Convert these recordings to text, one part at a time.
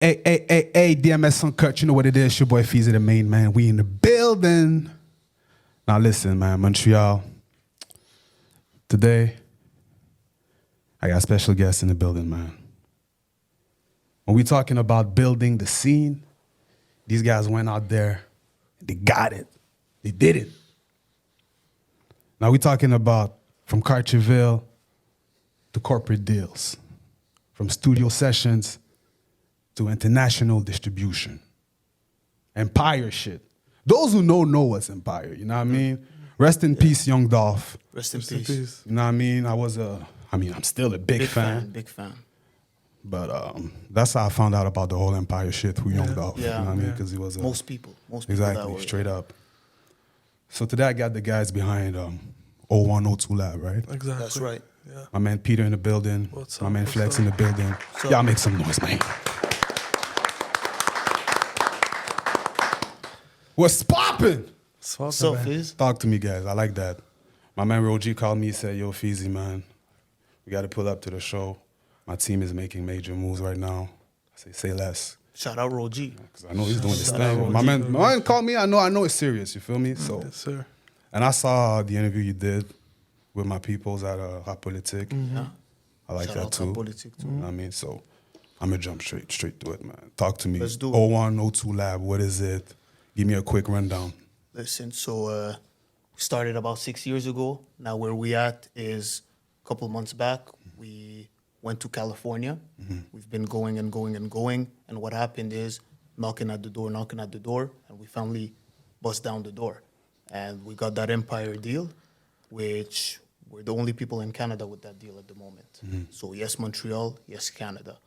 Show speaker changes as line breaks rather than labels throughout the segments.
Hey, DMS Uncut, you know what it is. Your boy Feezy, the main man. We in the building. Now listen, man, Montreal. Today, I got special guests in the building, man. When we talking about building the scene, these guys went out there, they got it. They did it. Now we talking about from Cartierville to corporate deals, from studio sessions to international distribution. Empire shit. Those who know what's Empire, you know what I mean? Rest in peace, Young Dolph.
Rest in peace.
You know what I mean? I'm still a big fan.
Big fan.
But that's how I found out about the whole Empire shit through Young Dolph.
Yeah.
You know what I mean? Because he was
most people
exactly, straight up. So today I got the guys behind 0102 Lab, right?
Exactly.
That's right.
Yeah.
My man Peter in the building.
What's
My
up?
man
What's
Flex
up?
in the building. Y'all make some noise, man. What's poppin'?
What's up, Fizz?
Talk to me, guys. I like that. My man Roji called me and said, yo, Feezy, man, we got to pull up to the show. My team is making major moves right now. I say less.
Shout out Roji.
Because I know he's doing his
Shout out
thing. My
Roji.
man called me. I know it's serious. You feel me? So,
Yes, sir.
and I saw the interview you did with my peoples at Rap Politique.
Yeah.
I like
Shout
that
out
too.
Rap Politique too.
You know what I mean? So I'm going to jump straight to it, man. Talk to me.
Let's do it.
0102 Lab, what is it? Give me a quick rundown.
Listen, so we started about 6 years ago. Now where we at is a couple months back. We went to California. We've been going and going and going. And what happened is knocking at the door, and we finally bust down the door. And we got that Empire deal, which we're the only people in Canada with that deal at the moment. So yes, Montreal, yes, Canada.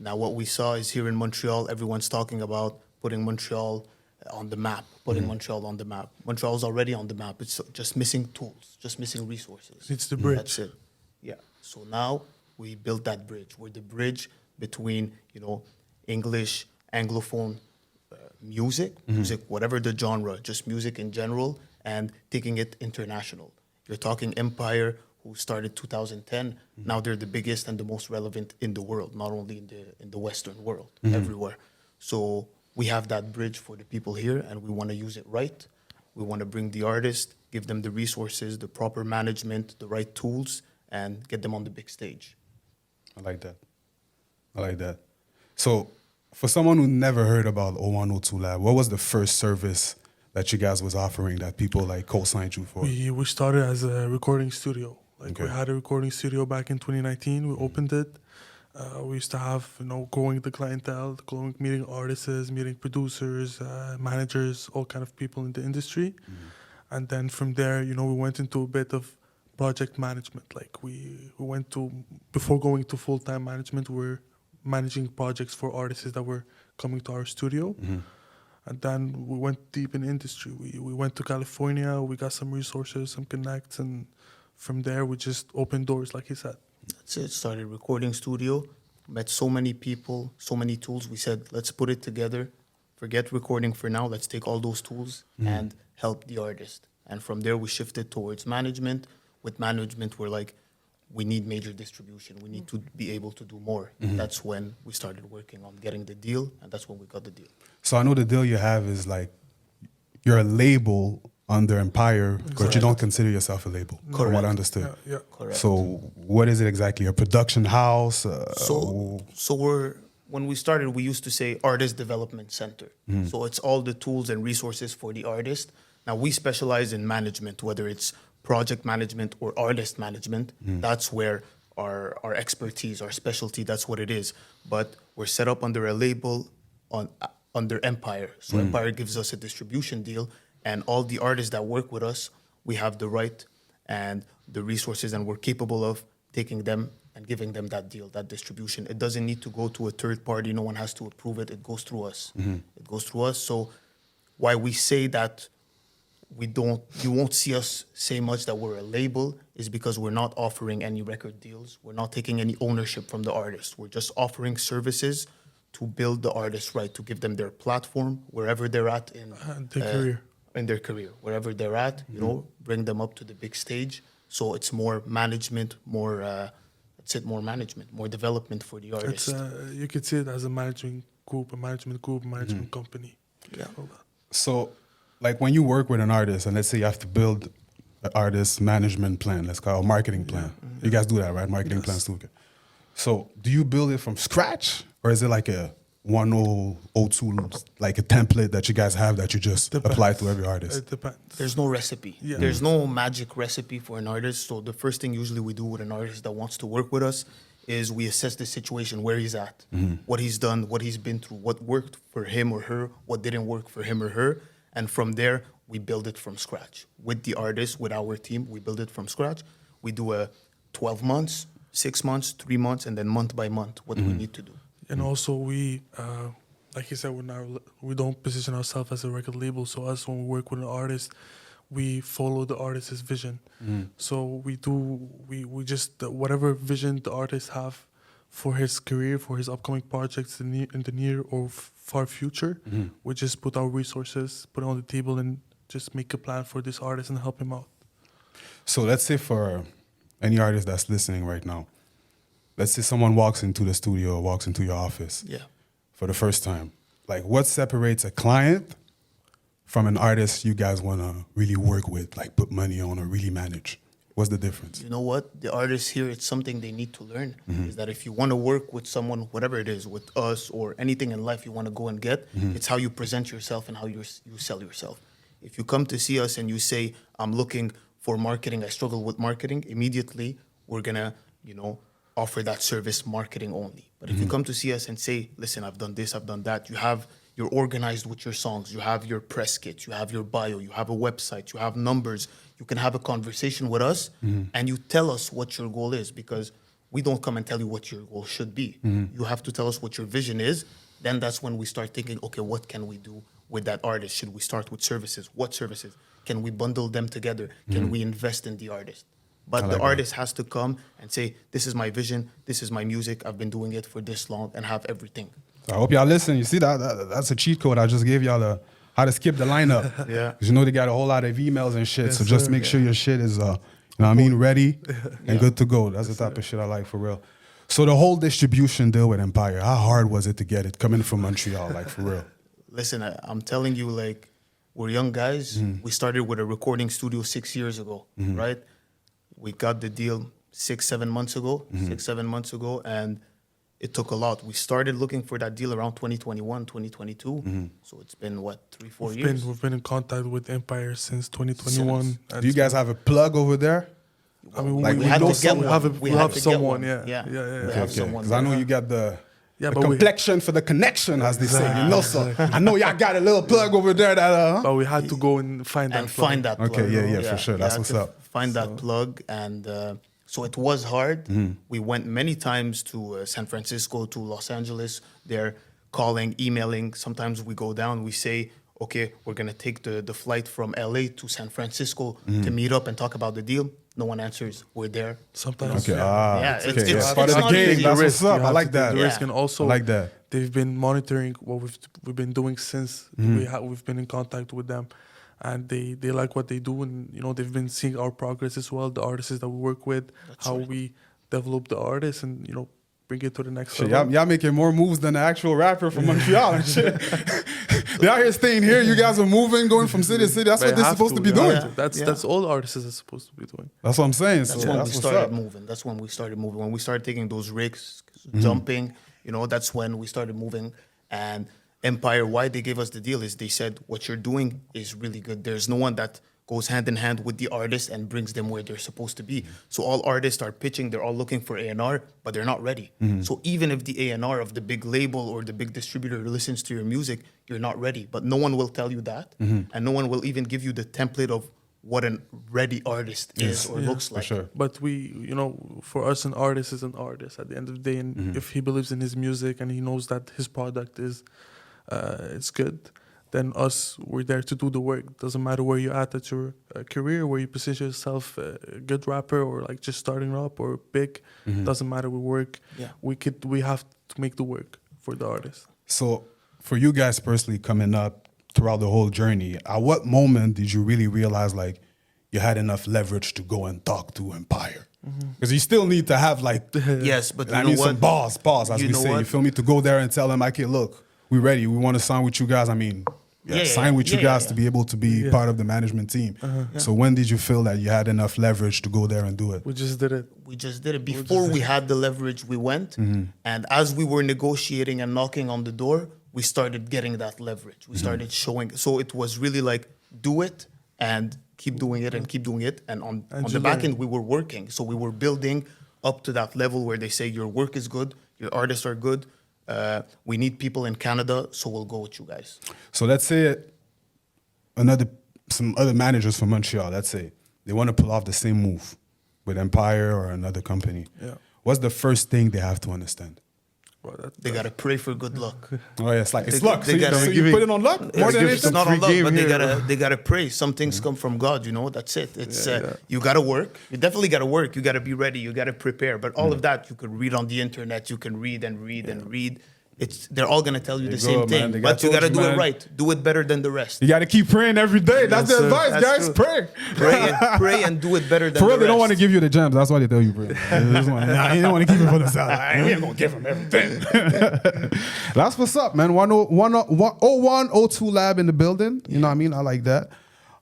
Now what we saw is here in Montreal, everyone's talking about putting Montreal on the map, Montreal on the map. Montreal's already on the map. It's just missing tools, just missing resources.
It's the bridge.
That's it. Yeah. So now we built that bridge. We're the bridge between, English, Anglophone music, whatever the genre, just music in general, and taking it international. You're talking Empire, who started 2010. Now they're the biggest and the most relevant in the world, not only in the Western world, everywhere. So we have that bridge for the people here, and we want to use it right. We want to bring the artist, give them the resources, the proper management, the right tools, and get them on the big stage.
I like that. So for someone who never heard about 0102 Lab, what was the first service that you guys was offering that people like co-signed you for?
We started as a recording studio.
Okay.
We had a recording studio back in 2019. We opened it. We used to have, growing the clientele, meeting artists, meeting producers, managers, all kind of people in the industry. And then from there, we went into a bit of project management. Like we went to, before going to full-time management, we're managing projects for artists that were coming to our studio. And then we went deep in industry. We went to California, we got some resources, some connects, and from there we just opened doors, like he said.
That's it. Started recording studio, met so many people, so many tools. We said, let's put it together. Forget recording for now. Let's take all those tools and help the artist. And from there, we shifted towards management. With management, we're like, we need major distribution. We need to be able to do more. That's when we started working on getting the deal, and that's when we got the deal.
So I know the deal you have is like, you're a label under Empire, but you don't consider yourself a label, from what I understood.
Yeah.
Correct.
So what is it exactly? A production house?
When we started, we used to say Artist Development Center. So it's all the tools and resources for the artist. Now we specialize in management, whether it's project management or artist management. That's where our expertise, our specialty, that's what it is. But we're set up under a label under Empire. So Empire gives us a distribution deal, and all the artists that work with us, we have the right and the resources, and we're capable of taking them and giving them that deal, that distribution. It doesn't need to go to a third party. No one has to approve it. It goes through us. It goes through us. So why we say that you won't see us say much that we're a label is because we're not offering any record deals. We're not taking any ownership from the artist. We're just offering services to build the artist right, to give them their platform wherever they're at in their career, wherever they're at, bring them up to the big stage. So it's more management, more development for the artist.
You could see it as a managing group, a management company.
Yeah.
All that.
So, like when you work with an artist, and let's say you have to build an artist management plan, let's call it a marketing plan. You guys do that, right? Marketing plans too. Okay. So, do you build it from scratch, or is it like a 1002, like a template that you guys have that you just apply to every artist?
It depends.
There's no recipe.
Yeah.
There's no magic recipe for an artist. So the first thing usually we do with an artist that wants to work with us is we assess the situation, where he's at, what he's done, what he's been through, what worked for him or her, what didn't work for him or her. And from there, we build it from scratch. With the artist, with our team, we build it from scratch. We do a 12 months, 6 months, 3 months, and then month by month, what we need to do.
And also we, like you said, we don't position ourselves as a record label. So us, when we work with an artist, we follow the artist's vision. So we just, whatever vision the artist have for his career, for his upcoming projects in the near or far future, we just put our resources, put it on the table and just make a plan for this artist and help him out.
So let's say for any artist that's listening right now, let's say someone walks into the studio or walks into your office for the first time. Like, what separates a client from an artist you guys want to really work with, like put money on or really manage? What's the difference?
You know what? The artists here, it's something they need to learn, is that if you want to work with someone, whatever it is, with us or anything in life you want to go and get, it's how you present yourself and how you sell yourself. If you come to see us and you say, I'm looking for marketing, I struggle with marketing, immediately we're going to, offer that service marketing only. But if you come to see us and say, listen, I've done this, I've done that, you're organized with your songs, you have your press kits, you have your bio, you have a website, you have numbers, you can have a conversation with us and you tell us what your goal is, because we don't come and tell you what your goal should be. You have to tell us what your vision is. Then that's when we start thinking, okay, what can we do with that artist? Should we start with services? What services? Can we bundle them together? Can we invest in the artist? But the artist has to come and say, this is my vision, this is my music, I've been doing it for this long, and have everything.
I hope y'all listen. You see that's a cheat code. I just gave y'all how to skip the lineup.
Yeah.
Because they got a whole lot of emails and shit. So just make sure your shit is ready and good to go. That's the type of shit I like, for real. So the whole distribution deal with Empire, how hard was it to get it coming from Montreal, like for real?
Listen, I'm telling you, like, we're young guys. We started with a recording studio 6 years ago, right? We got the deal 6-7 months ago, 6-7 months ago, and it took a lot. We started looking for that deal around 2021, 2022. So it's been, 3-4 years?
We've been in contact with Empire since 2021.
Do you guys have a plug over there?
I mean,
Like,
we
had
know
to get one.
we have someone,
Yeah.
yeah.
We have someone.
Because I know you got the
Yeah, but we-
complexion for the connection, as they say. So I know y'all got a little plug over there that
But we had to go and find that. plug.
find that plug.
Okay, yeah, for sure.
You
That's
had
what's
to
up.
Find that plug, and so it was hard. We went many times to San Francisco, to Los Angeles. They're calling, emailing. Sometimes we go down. We say, okay, we're gonna take the flight from LA to San Francisco to meet up and talk about the deal. No one answers. We're there.
Sometimes.
Okay,
Yeah,
okay,
it's-
yeah. Part of
it's
the
not
game.
easy.
That's
The
what's
risk, you
up. I
have
like
to take
that.
the risk,
Yeah.
and also
I like that.
they've been monitoring what we've been doing since we've been in contact with them, and they like what they do, and they've been seeing our progress as well. The artists that we work with, how we develop the artists, and bring it to the next
Shit,
level.
y'all making more moves than the actual rapper from Montreal and shit. They're out here staying here. You guys are moving, going from city to city. That's
They
what they're
have
supposed to be
you
doing.
have to. That's all artists are supposed to be doing.
That's what I'm saying.
That's
So
when
that's
we
what's
started
up.
moving. That's when we started moving. When we started taking those risks, jumping, that's when we started moving. And Empire, why they gave us the deal is they said, what you're doing is really good. There's no one that goes hand in hand with the artist and brings them where they're supposed to be. So all artists are pitching, they're all looking for A&R, but they're not ready. So even if the A&R of the big label or the big distributor listens to your music, you're not ready. But no one will tell you that. And no one will even give you the template of what a ready artist is or looks like.
For sure.
But for us, an artist is an artist at the end of the day. And if he believes in his music and he knows that his product is, it's good, then we're there to do the work. Doesn't matter where you're at your career, where you position yourself, a good rapper or like just starting up or big. Doesn't matter. We work.
Yeah.
We have to make the work for the artist.
So for you guys personally coming up throughout the whole journey, at what moment did you really realize like you had enough leverage to go and talk to Empire? Because you still need to have like
Yes, but
I
you know
mean
what?
some balls, as
You
we
know
say.
what?
You feel me? To go there and tell them, okay, look, we ready. We want to sign with you guys. I mean, sign with you guys to be able to be part of the management team. So when did you feel that you had enough leverage to go there and do it?
We just did it.
We just did it. Before we had the leverage, we went. And as we were negotiating and knocking on the door, we started getting that leverage. We started showing. So it was really like, do it and keep doing it and keep doing it. And on the back end, we were working. So we were building up to that level where they say, your work is good, your artists are good. We need people in Canada, so we'll go with you guys.
So let's say some other managers from Montreal, let's say, they want to pull off the same move with Empire or another company.
Yeah.
What's the first thing they have to understand?
Well,
They got to pray for good luck.
Oh, yeah, it's luck.
they
So
gotta
you put it on luck more than
It's
anything?
not on luck, but
here.
they gotta pray. Some things come from God, That's it. It's you gotta work. You definitely gotta work. You gotta be ready. You gotta prepare. But all of that you could read on the internet. You can read and read and read. They're all gonna tell you the same
man.
thing,
They
but you gotta do
man.
it right. Do it better than the rest.
You got to keep praying every day. That's the advice,
That's
guys.
true.
Pray and do it better than
For real,
the
they don't
rest.
want to give you the gems. That's why they tell you, bro. They don't want to keep it for themselves. I ain't going to give them everything. That's what's up, man. 0102 Lab in the building. You know what I mean? I like that.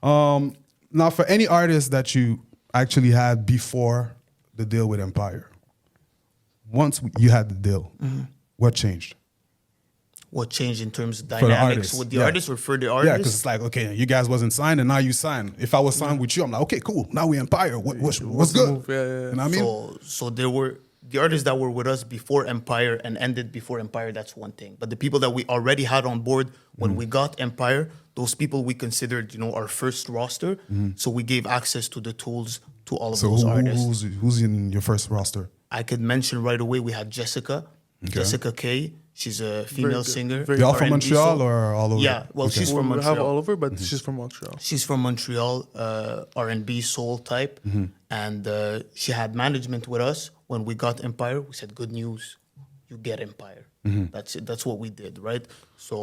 Now, for any artist that you actually had before the deal with Empire, once you had the deal, what changed?
What changed in terms of
the
dynamics
artist,
with the
yeah.
artist or for the
Yeah,
artist?
because it's like, okay, you guys wasn't signed and now you signed. If I was signed with you, I'm like, okay, cool. Now we Empire. What's
the
good?
move? Yeah.
You know what I mean?
So there were the artists that were with us before Empire and ended before Empire. That's one thing. But the people that we already had on board when we got Empire, those people we considered, our first roster. So we gave access to the tools to all of
So
those artists.
who's in your first roster?
I could mention right away. We had Jessica, Jessica K. She's a female
good.
singer.
Very
Y'all from
R&B
Montreal
soul.
or all over?
Yeah, well, she's from
We have
Montreal.
all over, but she's from Montreal.
She's from Montreal, R&B soul type, and she had management with us. When we got Empire, we said, "Good news, you get Empire." That's it. That's what we did, right? So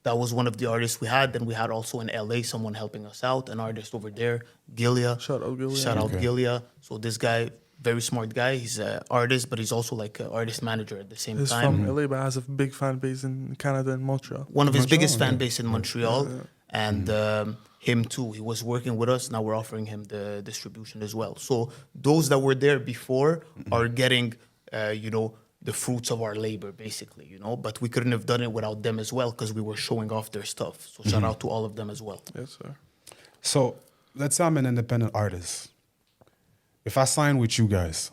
that was one of the artists we had. Then we had also in LA someone helping us out, an artist over there, Gilia.
Shout out Gilia.
Shout out Gilia. So this guy, very smart guy. He's an artist, but he's also like an artist manager at the same
He's
time.
from LA, but has a big fan base in Canada and Montreal.
One of his
Montreal,
biggest fan
yeah.
base in Montreal, and him too. He was working with us. Now we're offering him the distribution as well. So those that were there before are getting, the fruits of our labor, basically, But we couldn't have done it without them as well because we were showing off their stuff. So shout out to all of them as well.
Yes, sir.
So let's say I'm an independent artist. If I sign with you guys,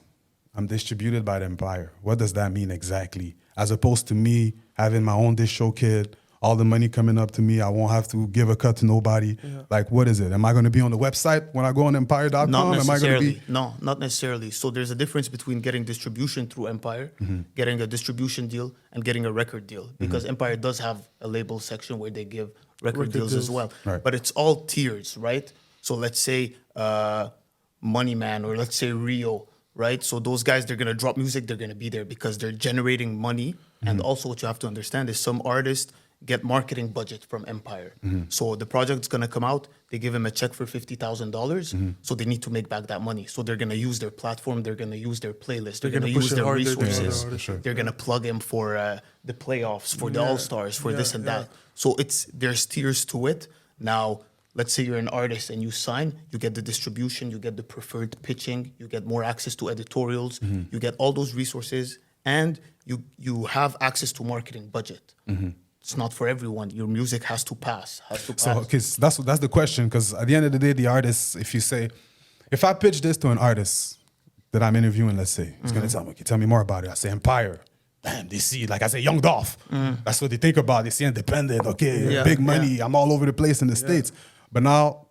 I'm distributed by the Empire. What does that mean exactly? As opposed to me having my own distro kit, all the money coming up to me, I won't have to give a cut to nobody.
Yeah.
Like, what is it? Am I going to be on the website when I go on empire.com?
Not
Am I going to
necessarily.
be?
No, not necessarily. So there's a difference between getting distribution through Empire, getting a distribution deal, and getting a record deal. Because Empire does have a label section where they give record deals as well.
Right.
But it's all tiers, right? So let's say Money Man or let's say Rio, right? So those guys, they're going to drop music, they're going to be there because they're generating money. And also what you have to understand is some artists get marketing budget from Empire. So the project's gonna come out, they give him a check for $50,000, so they need to make back that money. So they're gonna use their platform, they're gonna use their playlist, they're gonna
push
use
it
their
harder than the
resources,
other artists.
they're gonna plug him for the playoffs, for the All-Stars, for this and that. So there's tiers to it. Now, let's say you're an artist and you sign, you get the distribution, you get the preferred pitching, you get more access to editorials, you get all those resources, and you have access to marketing budget. It's not for everyone. Your music has to pass.
So, because that's the question. Because at the end of the day, the artist, if I pitch this to an artist that I'm interviewing, let's say, he's gonna tell me, okay, tell me more about it. I say Empire. Damn, they see, like I say, Young Dolph. That's what they think about. They see independent. Okay, big money. I'm all over the place in the States. But now,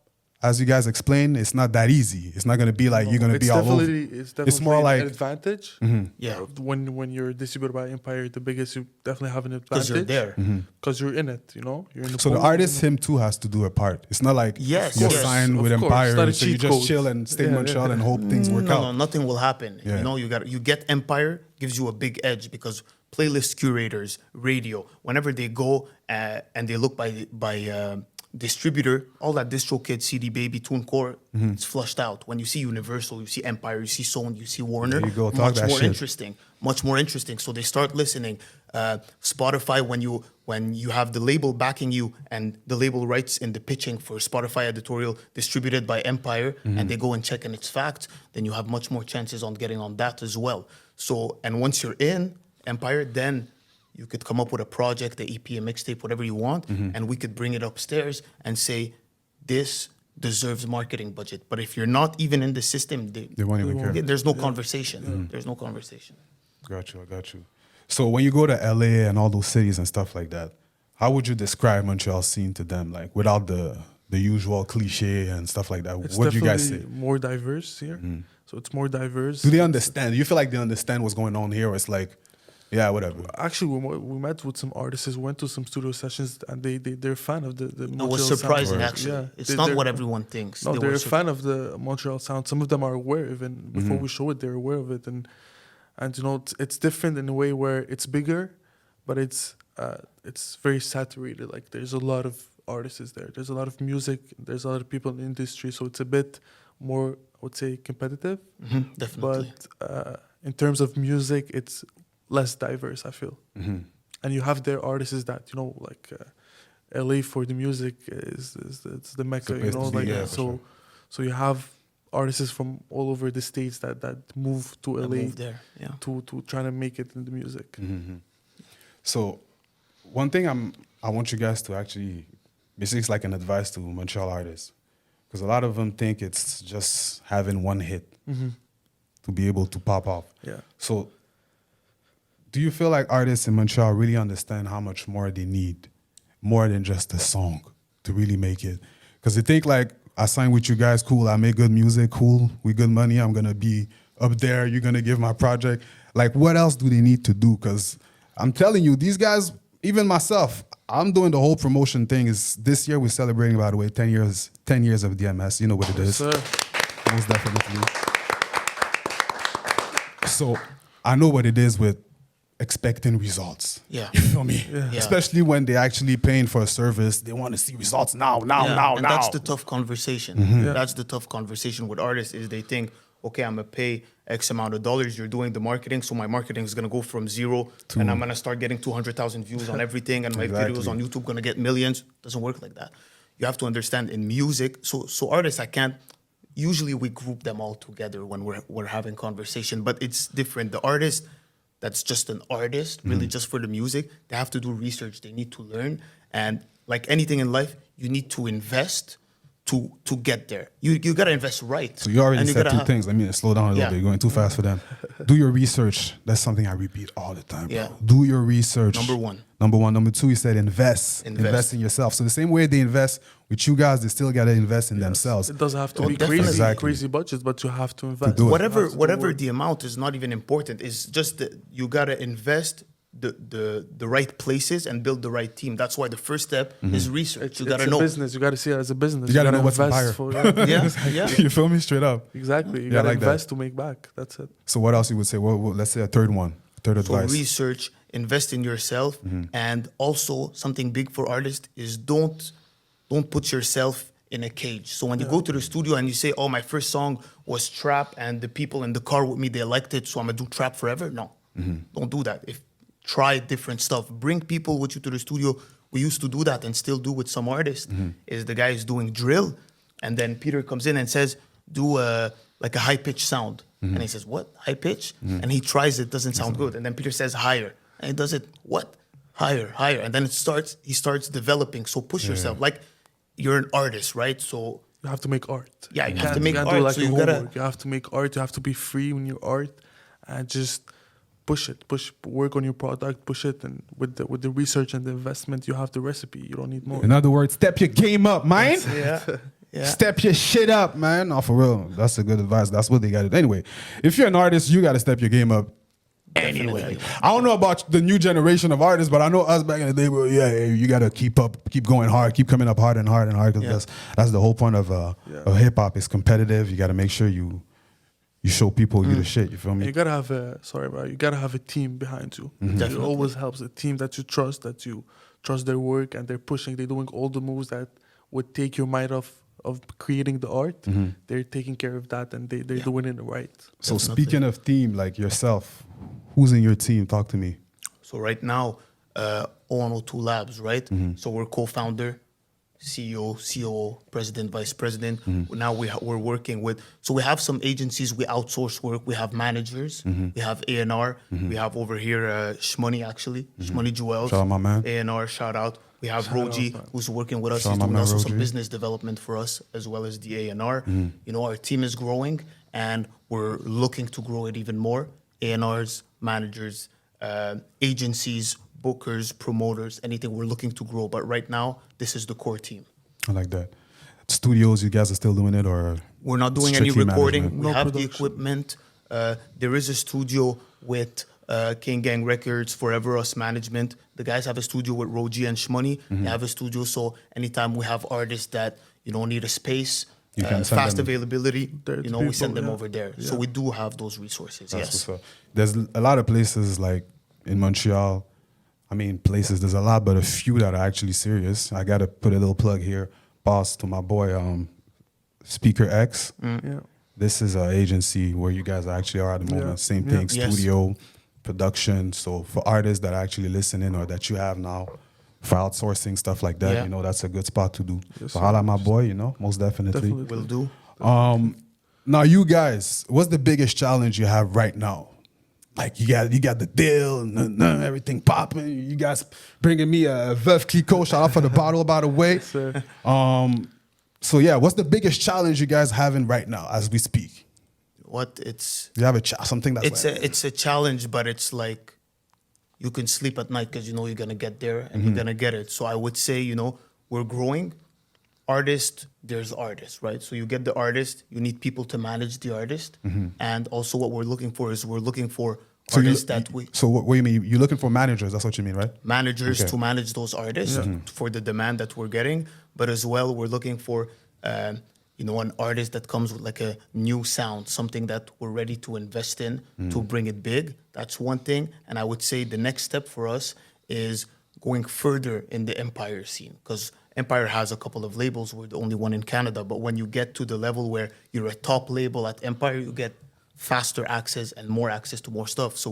as you guys explained, it's not that easy. It's not gonna be like you're gonna be all over.
It's definitely
It's more
an
like
advantage.
Yeah.
When you're distributed by Empire, the biggest, you definitely have an advantage.
Because you're there.
Because you're in it, You're in the
so the
pool,
artist, him too, has to do a part. It's not like
Yes,
you're
yes,
signed
of
with
course.
Empire,
It's not a
so you
cheat
just
code.
chill and stay in
Yeah,
Montreal
yeah.
and hope things work out.
No, nothing will happen.
Yeah.
You get Empire gives you a big edge because playlist curators, radio, whenever they go and they look by distributor, all that DistroKid, CD Baby, TuneCore, it's flushed out. When you see Universal, you see Empire, you see Sony, you see Warner,
There you go. Talk
much
that
more
shit.
interesting. Much more interesting. So they start listening. Spotify, when you have the label backing you and the label writes in the pitching for Spotify editorial distributed by Empire, and they go and check and it's fact, then you have much more chances on getting on that as well. So, and once you're in Empire, then you could come up with a project, the EP, a mixtape, whatever you want, and we could bring it upstairs and say, this deserves marketing budget. But if you're not even in the system,
They won't even care.
there's no conversation. There's no conversation.
Got you, I got you. So when you go to LA and all those cities and stuff like that, how would you describe Montreal scene to them? Like without the usual cliche and stuff like that.
It's
What do you guys say?
definitely more diverse here. So it's more diverse.
Do they understand? Do you feel like they understand what's going on here? Or it's like, yeah, whatever.
Actually, we met with some artists, went to some studio sessions, and they're a fan of the
It
Montreal
was
sound.
surprising, actually.
Yeah,
It's not
they're-
what everyone thinks.
No,
They
they're
were
a fan of the Montreal sound. Some of them are aware, even before we show it, they're aware of it, and you know it's different in a way where it's bigger, but it's very saturated. Like there's a lot of artists there. There's a lot of music. There's a lot of people in the industry, so it's a bit more, I would say, competitive.
Definitely.
But in terms of music, it's less diverse, I feel. And you have their artists that, you know, like LA for the music is it's the mecca,
It's the
you
place
know,
to be,
like
yeah, for sure.
so you have artists from all over the states that move to
I
LA
moved there. Yeah.
to try to make it in the music.
So one thing I want you guys to actually, basically it's like an advice to Montreal artists. Because a lot of them think it's just having one hit to be able to pop off.
Yeah.
So do you feel like artists in Montreal really understand how much more they need, more than just a song to really make it? Because they think like, I sign with you guys, cool, I make good music, cool, we good money, I'm gonna be up there, you're gonna give my project. Like what else do they need to do? Because I'm telling you, these guys, even myself, I'm doing the whole promotion thing. Is this year we're celebrating, by the way, 10 years of DMS. You know what it is.
Sir.
Most definitely. So I know what it is with expecting results.
Yeah.
You feel me?
Yeah.
Especially when they're actually paying for a service, they want to see results now.
And
now.
that's the tough conversation.
Yeah.
That's the tough conversation with artists is they think, okay, I'm gonna pay X amount of dollars. You're doing the marketing, so my marketing is gonna go from zero, and I'm gonna start getting 200,000 views on everything, and my
Exactly.
videos on YouTube gonna get millions. Doesn't work like that. You have to understand in music. So artists, I can't. Usually we group them all together when we're having conversation, but it's different. The artist that's just an artist, really just for the music, they have to do research. They need to learn, and like anything in life, you need to invest to get there. You gotta invest right.
So you already
And
said
gotta
two
have-
things. Let me slow down a little
Yeah.
bit. You're going too fast for them. Do your research. That's something I repeat all the time. Bro.
Yeah.
Do your research.
Number one.
Number one. Number two, you said invest.
Invest.
In yourself. So the same way they invest with you guys, they still gotta invest in themselves.
It doesn't have to
Oh,
be
definitely.
crazy,
Exactly.
crazy budgets, but you have to invest.
do it.
You
Whatever
have to do
whatever
work.
the amount is not even important. It's just that you gotta invest the right places and build the right team. That's why the first step is research. You
It's
gotta
a
know.
business. You gotta see it as a business.
You gotta know what's
invest
empire.
for
Yeah,
You feel me? Straight up.
exactly. You
Yeah, I
gotta
like that.
invest to make back. That's it.
So what else you would say? Let's say a third one. Third
So
advice.
research, invest in yourself, and also something big for artists is don't put yourself in a cage. So when you go to the studio and you say, "Oh, my first song was trap, and the people in the car with me they liked it, so I'm gonna do trap forever." No, don't do that. Try different stuff. Bring people with you to the studio. We used to do that and still do with some artists. Is the guy is doing drill, and then Peter comes in and says, "Do like a high pitch sound," and he says, "What high pitch?" And he tries it, doesn't sound good, and then Peter says higher, and he does it what higher, and then he starts developing. So push yourself, like you're an artist, right? So
You have to make art.
Yeah, you have
can't-
to make
can't
art,
Do like
so
your
you gotta-
homework. You have to make art. You have to be free when you art, and just push it. Work on your product. Push it, and with the research and the investment, you have the recipe. You don't need more.
In other words, step your game up, man.
yeah.
Step your shit up, man. Oh, for real. That's a good advice. That's what they got to do. Anyway, if you're an artist, you got to step your game up. Anyway, I don't know about the new generation of artists, but I know us back in the day, well, yeah, you got to keep going hard, keep coming up hard and hard and hard, because that's the whole point of hip hop. It's competitive. You got to make sure you show people you the shit. You feel
And
me?
you gotta have you gotta have a team behind you. It
Definitely.
always helps. A team that you trust their work, and they're pushing. They're doing all the moves that would take your mind off of creating the art. They're taking care of that, and they're doing it right.
So
Definitely.
speaking of team, like yourself, who's in your team? Talk to me.
So right now, 0102 Labs, right? So we're co-founder, CEO, COO, president, vice president. Now we're working with, so we have some agencies, we outsource work. We have managers, we have A&R. We have over here Shmoney, actually, Shmoney Jewels.
Shout out my man.
A&R, shout out. We have
Shout out,
Roji,
man.
who's working with us.
Shout out
He's
my
doing
man,
also some
Roji.
business development for us, as well as the A&R. You know, our team is growing, and we're looking to grow it even more. A&Rs, managers, agencies, bookers, promoters, anything, we're looking to grow. But right now, this is the core team.
I like that. Studios, you guys are still doing it, or
We're not doing any
strictly
recording.
management?
We
No
have the
production.
equipment. There is a studio with King Gang Records, Forever Us Management. The guys have a studio with Roji and Shmoney. They have a studio, so anytime we have artists that need a space,
You can send
fast
them-
availability,
There to
we send
people,
them
yeah.
over there. So
Yeah.
we do have those resources.
That's
Yes.
what's up. There's a lot of places like in Montreal. I mean, places, there's a lot, but a few that are actually serious. I got to put a little plug here. Boss to my boy, Speaker X.
Yeah.
This is an agency where you guys actually are at the moment.
Yeah.
Same
Yeah.
thing,
Yes.
studio, production. So for artists that are actually listening or that you have now, for outsourcing, stuff like that,
Yeah.
that's a good spot to do.
Yes,
So
sir.
holla at my boy, most definitely.
Definitely.
Will do.
Now, you guys, what's the biggest challenge you have right now? Like you got the deal and everything popping. You guys bringing me a Veuve Clicquot. Shout out for the bottle, by the way.
sir.
So yeah, what's the biggest challenge you guys having right now as we speak?
It's
You have something that's
it's a challenge, but it's like you can sleep at night because you're gonna get there and you're gonna get it. So I would say we're growing. There's artists, right? So you get the artist, you need people to manage the artist, and also what we're looking for is artists that we
So what do you mean? You're looking for managers? That's what you mean, right?
managers
Okay.
to manage those artists for the demand that we're getting, but as well we're looking for an artist that comes with like a new sound, something that we're ready to invest in to bring it big. That's one thing. And I would say the next step for us is going further in the Empire scene, because Empire has a couple of labels. We're the only one in Canada, but when you get to the level where you're a top label at Empire, you get faster access and more access to more stuff. So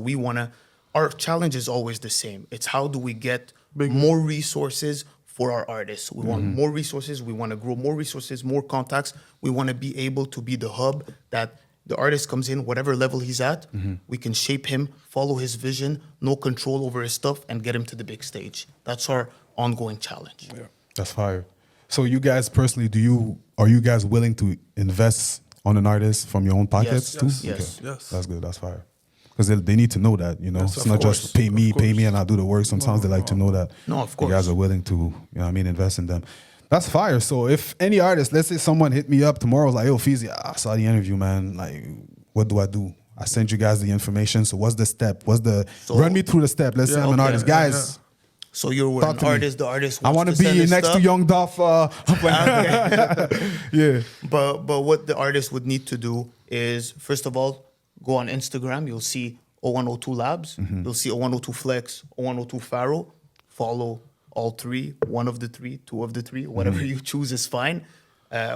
our challenge is always the same. It's how do we get more resources for our artists. We want more resources. We want to grow more resources, more contacts. We want to be able to be the hub that the artist comes in, whatever level he's at, we can shape him, follow his vision, no control over his stuff, and get him to the big stage. That's our ongoing challenge.
Yeah. That's fire. So you guys personally, are you guys willing to invest on an artist from your own pockets
Yes.
too?
Yes.
Okay.
Yes.
Yes.
That's good. That's fire. Because they need to know that,
Yes,
it's
of
not
course.
just pay me,
Of course.
and I'll do the work. Sometimes they like to know that
No, of
you guys
course.
are willing to, invest in them. That's fire. So if any artist, let's say someone hit me up tomorrow, was like, yo, Feezy, I saw the interview, man. Like, what do I do? I sent you guys the information. So what's the step? Run me through the step. Let's say I'm an
okay,
artist.
yeah,
Guys,
So you're
Talk
an
to me.
artist. The artist
I
wants
want to
send
be
his
next
stuff.
to Young Dolph. Yeah.
But what the artist would need to do is, first of all, go on Instagram. You'll see 0102 Labs. You'll see 0102 Flex, 0102 Faro. Follow all three, one of the three, two of the three, whatever you choose is fine.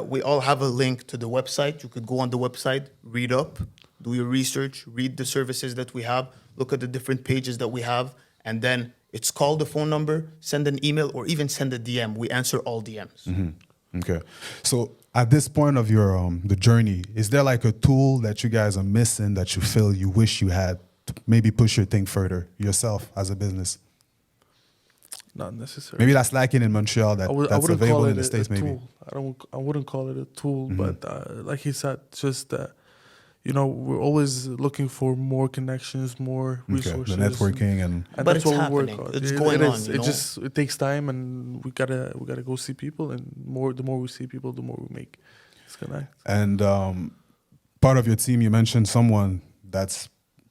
We all have a link to the website. You could go on the website, read up, do your research, read the services that we have, look at the different pages that we have, and then it's call the phone number, send an email, or even send a DM. We answer all DMs.
Okay. So at this point of your the journey, is there like a tool that you guys are missing that you feel you wish you had to maybe push your thing further yourself as a business?
Not necessarily.
Maybe that's lacking in Montreal
I
that's
wouldn't call
available
it
in the
a
States maybe.
tool. I wouldn't call it a tool, but like he said, just we're always looking for more connections, more
Okay.
resources,
The networking and
and
But
that's
it's
what we
happening.
work on.
It's
It-
going
it
on,
is.
you
It
know?
just it takes time, and we gotta go see people, and the more we see people, the more we make. It's gonna.
part of your team you mentioned someone that's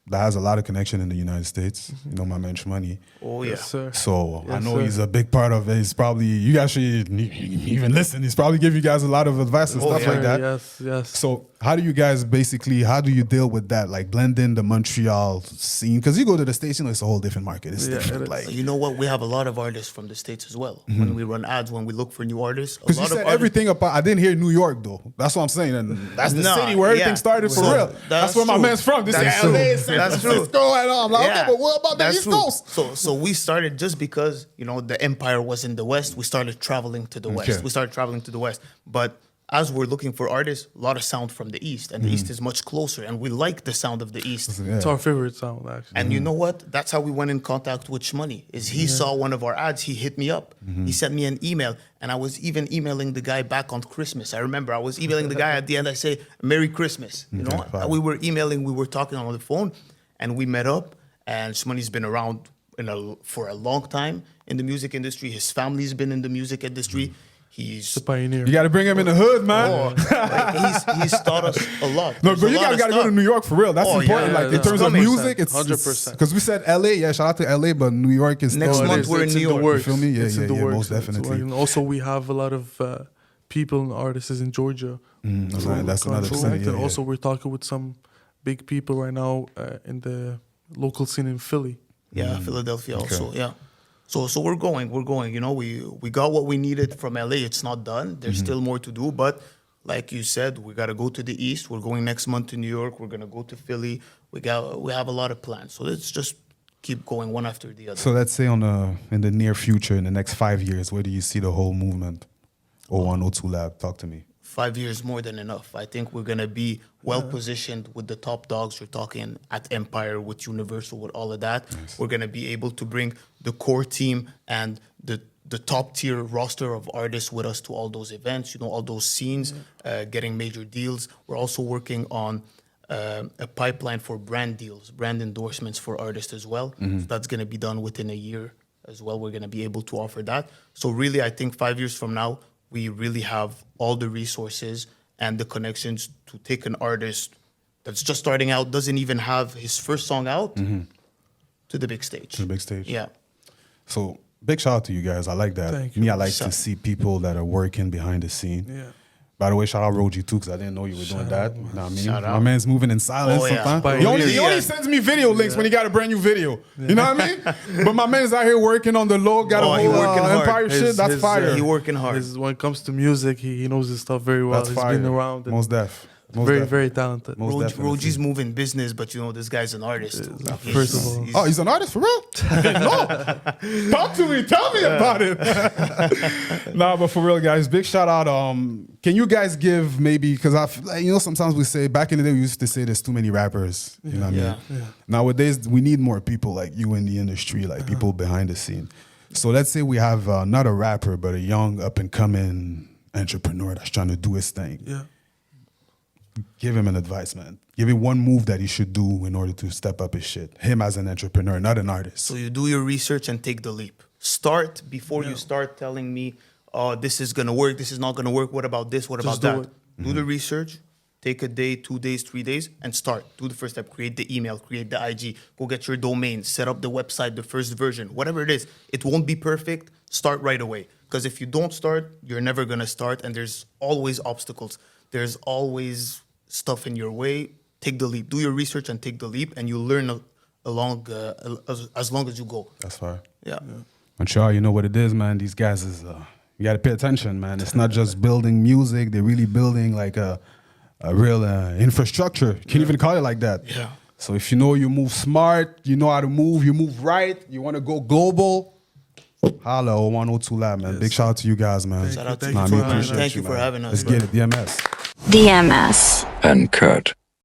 that has a lot of connection in the United States. You know, my man Money.
Oh yeah.
Yes, sir.
So I
Yes,
know
sir.
he's a big part of it. He's probably, you guys should even listen. He's probably give you guys a lot of advice and stuff
yeah.
like that.
Yes.
So how do you guys basically, how do you deal with that? Like blend in the Montreal scene? Because you go to the States, you know, it's a whole different market. It's
Yeah,
different.
it is.
Like,
You know what? We have a lot of artists from the States as well. When we run ads, when we look for new artists, a
because you
lot of
said
artists-
everything about, I didn't hear New York though. That's what I'm saying. And that's the
Nah,
city where everything
yeah.
started for
So,
real. That's where my
true.
man's from. This
That's
is
true.
LA, San
That's true.
Francisco, and all. I'm like, okay, but what about the
that's
East
true.
Coast?
So we started just because, you know, the empire was in the West. We started traveling to the West.
Okay.
We started traveling to the West. But as we're looking for artists, a lot of sound from the East, and the East is much closer, and we like the sound of the East.
Yeah.
It's our favorite sound, actually.
And you know what? That's how we went in contact with Shmoney. Is he saw one of our ads, he hit me up. He sent me an email, and I was even emailing the guy back on Christmas. I remember I was emailing the guy at the end. I say, "Merry Christmas." You know,
fine.
we were emailing, we were talking on the phone, and we met up. And Shmoney's been around for a long time in the music industry. His family's been in the music industry. He's
The pioneer.
You got to bring him in the hood, man.
he's taught us a lot.
No,
There's
but
a
you
lot
guys
of
got to go to
stuff.
New York for real. That's
Oh,
important.
yeah,
like in
yeah.
terms of
100%,
music, it's
100%.
because we said LA. Yeah, shout out to LA, but New York is
Next
still,
month
It's
we're in
in
New
the
York.
works.
You feel me? Yeah,
It's in
yeah,
the
yeah,
works.
most
It's
definitely.
working. Also, we have a lot of people and artists in Georgia.
That's another thing.
Connected.
Yeah, yeah.
Also, we're talking with some big people right now in the local scene in Philly.
Yeah, Philadelphia also. Yeah. So we're going. You know, we got what we needed from LA. It's not done. There's still more to do. But like you said, we got to go to the East. We're going next month to New York. We're gonna go to Philly. We have a lot of plans. So let's just keep going one after the other.
So let's say in the near future, in the next 5 years, where do you see the whole movement? 0102 Lab, talk to me.
5 years more than enough. I think we're gonna be well positioned with the top dogs. We're talking at Empire, with Universal, with all of that. We're gonna be able to bring the core team and the top tier roster of artists with us to all those events. You know, all those scenes, getting major deals. We're also working on a pipeline for brand deals, brand endorsements for artists as well. So that's gonna be done within a year as well. We're gonna be able to offer that. So really, I think 5 years from now, we really have all the resources and the connections to take an artist that's just starting out, doesn't even have his first song out, to the big stage.
To the big stage.
Yeah.
So big shout out to you guys. I like that.
Thank
Me,
you.
I like to
Shout-
see people that are working behind the scene.
Yeah.
By the way, shout out Roji too, because I didn't know you were doing that. Know what I mean?
Shout
My
out.
man's moving in silence
Oh, yeah.
sometimes.
By
He only
Yeah.
sends me video links when he got a brand new video. You know what I mean? But my man's out here working on the low, got
Oh,
a
he
whole
working hard.
Empire shit. That's fire.
He working hard.
When it comes to music, he knows his stuff very well.
That's
He's
fire.
been around. And
Most def. Most
very,
def.
very talented.
Most definitely.
Roji's moving business, but you know, this guy's an artist. He's-
First of all.
Oh, he's an artist for real? No. Talk to me. Tell me about it. Nah, but for real, guys, big shout out. Can you guys give maybe, because sometimes we say, back in the day, we used to say there's too many rappers. You know what I mean?
Yeah.
Nowadays, we need more people like you in the industry, like people behind the scene. So let's say we have not a rapper, but a young up and coming entrepreneur that's trying to do his thing.
Yeah.
Give him an advice, man. Give him one move that he should do in order to step up his shit. Him as an entrepreneur, not an artist.
So you do your research and take the leap. Start before you start telling me, oh, this is gonna work, this is not gonna work, what about this, what
Just
about
do
that?
it.
Do the research, take a day, 2 days, 3 days, and start. Do the first step, create the email, create the IG, go get your domain, set up the website, the first version, whatever it is. It won't be perfect, start right away. Because if you don't start, you're never gonna start, and there's always obstacles. There's always stuff in your way. Take the leap. Do your research and take the leap, and you'll learn as long as you go.
That's fine.
Yeah.
Montreal, you know what it is, man. These guys is you got to pay attention, man. It's not just building music; they're really building like a real infrastructure. You can't even call it like that.
Yeah.
So if you know you move smart, you know how to move, you move right, you want to go global. Holla, 0102 Lab, man. Big shout out to you guys, man.
Shout out to
Thank
you
you
for
for
having us.
having us.
Thank you for
man.
having us.
Let's get it, DMS.
DMS
Uncut.